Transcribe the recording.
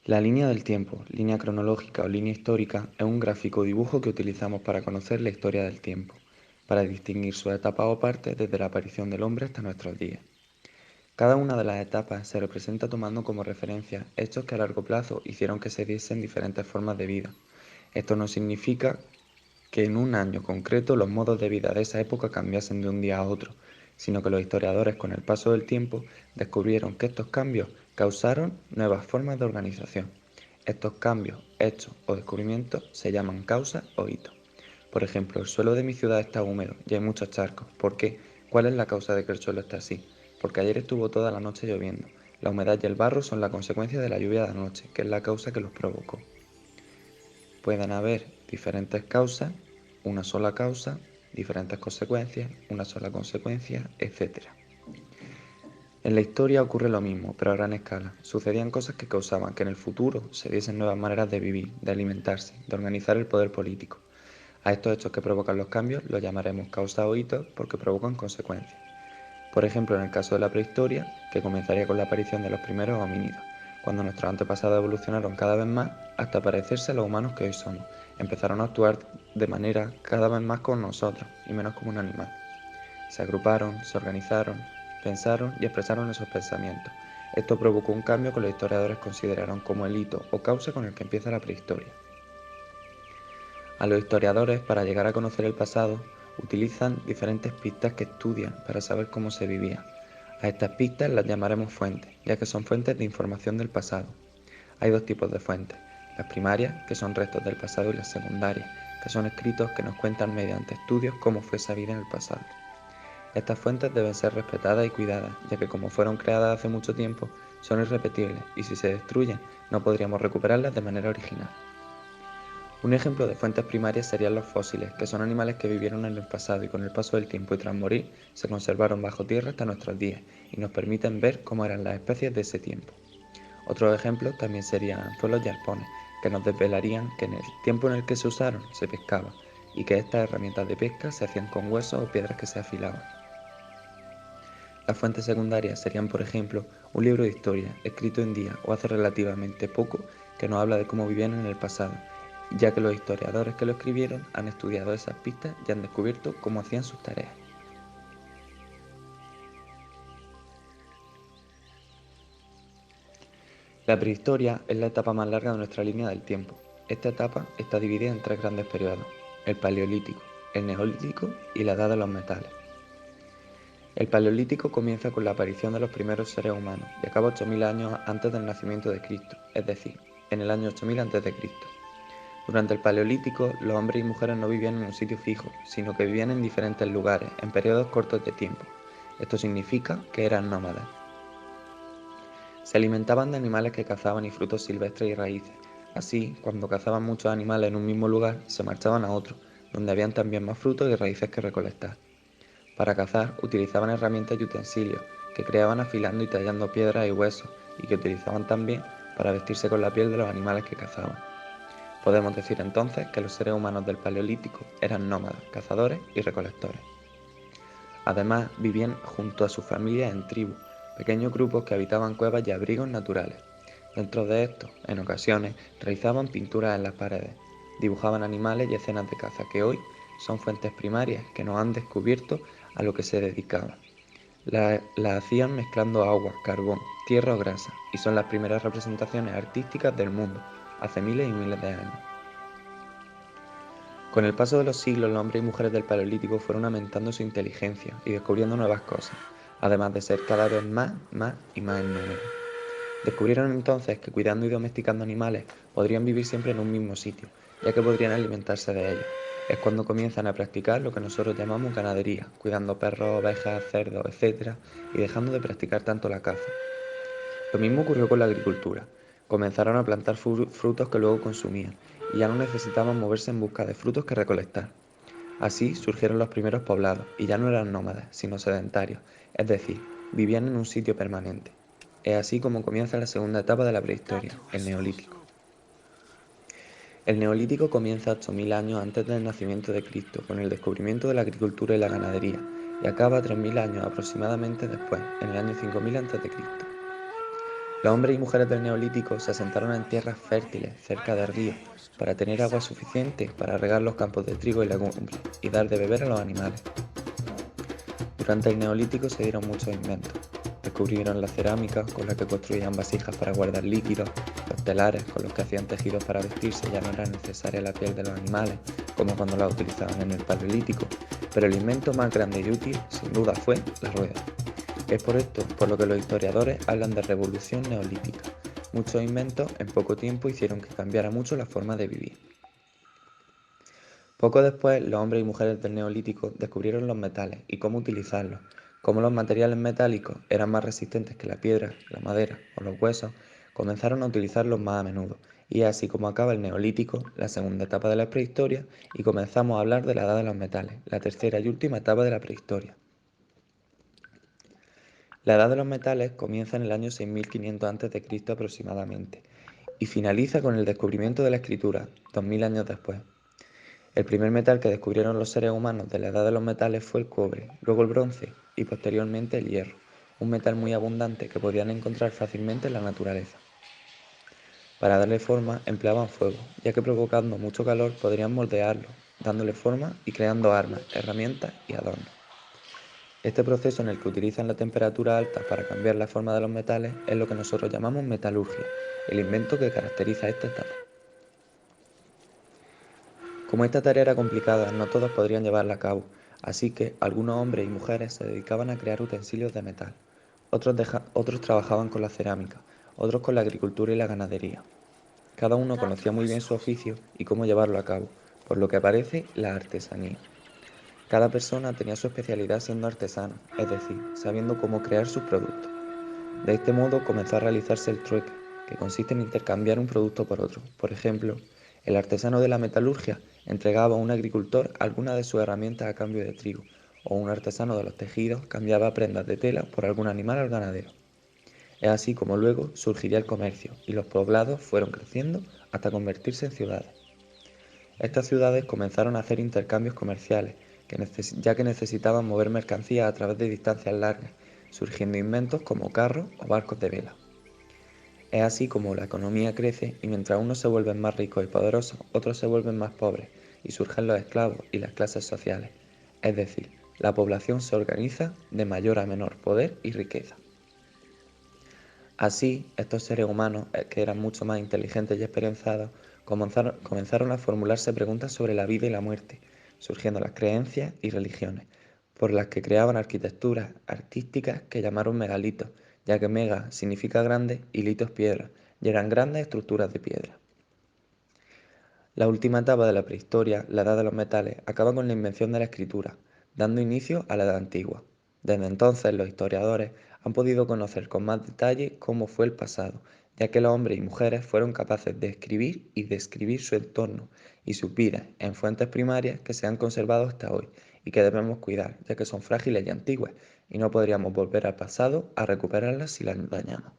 La línea del tiempo, línea cronológica o línea histórica, es un gráfico o dibujo que utilizamos para conocer la historia del tiempo, para distinguir sus etapas o partes desde la aparición del hombre hasta nuestros días. Cada una de las etapas se representa tomando como referencia hechos que a largo plazo hicieron que se diesen diferentes formas de vida. Esto no significa que en un año concreto los modos de vida de esa época cambiasen de un día a otro, sino que los historiadores con el paso del tiempo descubrieron que estos cambios causaron nuevas formas de organización. Estos cambios, hechos o descubrimientos se llaman causas o hitos. Por ejemplo, el suelo de mi ciudad está húmedo y hay muchos charcos. ¿Por qué? ¿Cuál es la causa de que el suelo esté así? Porque ayer estuvo toda la noche lloviendo. La humedad y el barro son la consecuencia de la lluvia de anoche, que es la causa que los provocó. Pueden haber diferentes causas, una sola causa, diferentes consecuencias, una sola consecuencia, etc. En la historia ocurre lo mismo, pero a gran escala. Sucedían cosas que causaban que en el futuro se diesen nuevas maneras de vivir, de alimentarse, de organizar el poder político. A estos hechos que provocan los cambios los llamaremos causas o hitos porque provocan consecuencias. Por ejemplo, en el caso de la prehistoria, que comenzaría con la aparición de los primeros homínidos, cuando nuestros antepasados evolucionaron cada vez más hasta parecerse a los humanos que hoy somos. Empezaron a actuar de manera cada vez más como nosotros y menos como un animal. Se agruparon, se organizaron, pensaron y expresaron esos pensamientos. Esto provocó un cambio que los historiadores consideraron como el hito o causa con el que empieza la prehistoria. A los historiadores, para llegar a conocer el pasado, utilizan diferentes pistas que estudian para saber cómo se vivía. A estas pistas las llamaremos fuentes, ya que son fuentes de información del pasado. Hay dos tipos de fuentes, las primarias, que son restos del pasado, y las secundarias, que son escritos que nos cuentan mediante estudios cómo fue esa vida en el pasado. Estas fuentes deben ser respetadas y cuidadas, ya que como fueron creadas hace mucho tiempo, son irrepetibles y si se destruyen no podríamos recuperarlas de manera original. Un ejemplo de fuentes primarias serían los fósiles, que son animales que vivieron en el pasado y con el paso del tiempo y tras morir se conservaron bajo tierra hasta nuestros días y nos permiten ver cómo eran las especies de ese tiempo. Otros ejemplos también serían anzuelos y arpones, que nos desvelarían que en el tiempo en el que se usaron se pescaba y que estas herramientas de pesca se hacían con huesos o piedras que se afilaban. Las fuentes secundarias serían, por ejemplo, un libro de historia escrito en día o hace relativamente poco que nos habla de cómo vivían en el pasado, ya que los historiadores que lo escribieron han estudiado esas pistas y han descubierto cómo hacían sus tareas. La prehistoria es la etapa más larga de nuestra línea del tiempo. Esta etapa está dividida en tres grandes periodos: el Paleolítico, el Neolítico y la Edad de los Metales. El Paleolítico comienza con la aparición de los primeros seres humanos y acaba 8000 años antes del nacimiento de Cristo, es decir, en el año 8000 a.C. Durante el Paleolítico, los hombres y mujeres no vivían en un sitio fijo, sino que vivían en diferentes lugares, en periodos cortos de tiempo. Esto significa que eran nómadas. Se alimentaban de animales que cazaban y frutos silvestres y raíces. Así, cuando cazaban muchos animales en un mismo lugar, se marchaban a otro, donde habían también más frutos y raíces que recolectar. Para cazar, utilizaban herramientas y utensilios, que creaban afilando y tallando piedras y huesos, y que utilizaban también para vestirse con la piel de los animales que cazaban. Podemos decir entonces que los seres humanos del Paleolítico eran nómadas, cazadores y recolectores. Además, vivían junto a sus familias en tribus, pequeños grupos que habitaban cuevas y abrigos naturales. Dentro de estos, en ocasiones, realizaban pinturas en las paredes, dibujaban animales y escenas de caza que hoy son fuentes primarias que nos han descubierto a lo que se dedicaban. La hacían mezclando agua, carbón, tierra o grasa, y son las primeras representaciones artísticas del mundo, hace miles y miles de años. Con el paso de los siglos, los hombres y mujeres del Paleolítico fueron aumentando su inteligencia y descubriendo nuevas cosas, además de ser cada vez más y más en número. Descubrieron entonces que cuidando y domesticando animales podrían vivir siempre en un mismo sitio, ya que podrían alimentarse de ellos. Es cuando comienzan a practicar lo que nosotros llamamos ganadería, cuidando perros, ovejas, cerdos, etc., y dejando de practicar tanto la caza. Lo mismo ocurrió con la agricultura. Comenzaron a plantar frutos que luego consumían, y ya no necesitaban moverse en busca de frutos que recolectar. Así surgieron los primeros poblados, y ya no eran nómadas, sino sedentarios, es decir, vivían en un sitio permanente. Es así como comienza la segunda etapa de la prehistoria, el Neolítico. El Neolítico comienza 8000 años antes del nacimiento de Cristo, con el descubrimiento de la agricultura y la ganadería, y acaba 3000 años aproximadamente después, en el año 5000 a.C. Los hombres y mujeres del Neolítico se asentaron en tierras fértiles, cerca de ríos, para tener agua suficiente para regar los campos de trigo y legumbres y dar de beber a los animales. Durante el Neolítico se dieron muchos inventos. Descubrieron la cerámica, con la que construían vasijas para guardar líquidos, los telares, con los que hacían tejidos para vestirse, ya no era necesaria la piel de los animales, como cuando la utilizaban en el Paleolítico, pero el invento más grande y útil, sin duda, fue la rueda. Es por esto por lo que los historiadores hablan de revolución neolítica. Muchos inventos en poco tiempo hicieron que cambiara mucho la forma de vivir. Poco después, los hombres y mujeres del Neolítico descubrieron los metales y cómo utilizarlos. Como los materiales metálicos eran más resistentes que la piedra, la madera o los huesos, comenzaron a utilizarlos más a menudo. Y es así como acaba el Neolítico, la segunda etapa de la prehistoria, y comenzamos a hablar de la edad de los metales, la tercera y última etapa de la prehistoria. La edad de los metales comienza en el año 6500 a.C. aproximadamente y finaliza con el descubrimiento de la escritura, 2000 años después. El primer metal que descubrieron los seres humanos de la edad de los metales fue el cobre, luego el bronce y posteriormente el hierro, un metal muy abundante que podían encontrar fácilmente en la naturaleza. Para darle forma empleaban fuego, ya que provocando mucho calor podrían moldearlo, dándole forma y creando armas, herramientas y adornos. Este proceso en el que utilizan la temperatura alta para cambiar la forma de los metales es lo que nosotros llamamos metalurgia, el invento que caracteriza esta etapa. Como esta tarea era complicada, no todos podrían llevarla a cabo, así que algunos hombres y mujeres se dedicaban a crear utensilios de metal. Otros trabajaban con la cerámica, otros con la agricultura y la ganadería. Cada uno conocía muy bien su oficio y cómo llevarlo a cabo, por lo que aparece la artesanía. Cada persona tenía su especialidad siendo artesano, es decir, sabiendo cómo crear sus productos. De este modo comenzó a realizarse el trueque, que consiste en intercambiar un producto por otro. Por ejemplo, el artesano de la metalurgia entregaba a un agricultor alguna de sus herramientas a cambio de trigo, o un artesano de los tejidos cambiaba prendas de tela por algún animal al ganadero. Es así como luego surgiría el comercio, y los poblados fueron creciendo hasta convertirse en ciudades. Estas ciudades comenzaron a hacer intercambios comerciales, ya que necesitaban mover mercancías a través de distancias largas, surgiendo inventos como carros o barcos de vela. Es así como la economía crece y mientras unos se vuelven más ricos y poderosos, otros se vuelven más pobres y surgen los esclavos y las clases sociales. Es decir, la población se organiza de mayor a menor poder y riqueza. Así, estos seres humanos, que eran mucho más inteligentes y esperanzados, comenzaron a formularse preguntas sobre la vida y la muerte, surgiendo las creencias y religiones, por las que creaban arquitecturas artísticas que llamaron megalitos, ya que mega significa grande y litos piedra, y eran grandes estructuras de piedra. La última etapa de la prehistoria, la edad de los metales, acaba con la invención de la escritura, dando inicio a la edad antigua. Desde entonces, los historiadores han podido conocer con más detalle cómo fue el pasado, ya que los hombres y mujeres fueron capaces de escribir y describir su entorno y sus vidas en fuentes primarias que se han conservado hasta hoy y que debemos cuidar, ya que son frágiles y antiguas, y no podríamos volver al pasado a recuperarlas si las dañamos.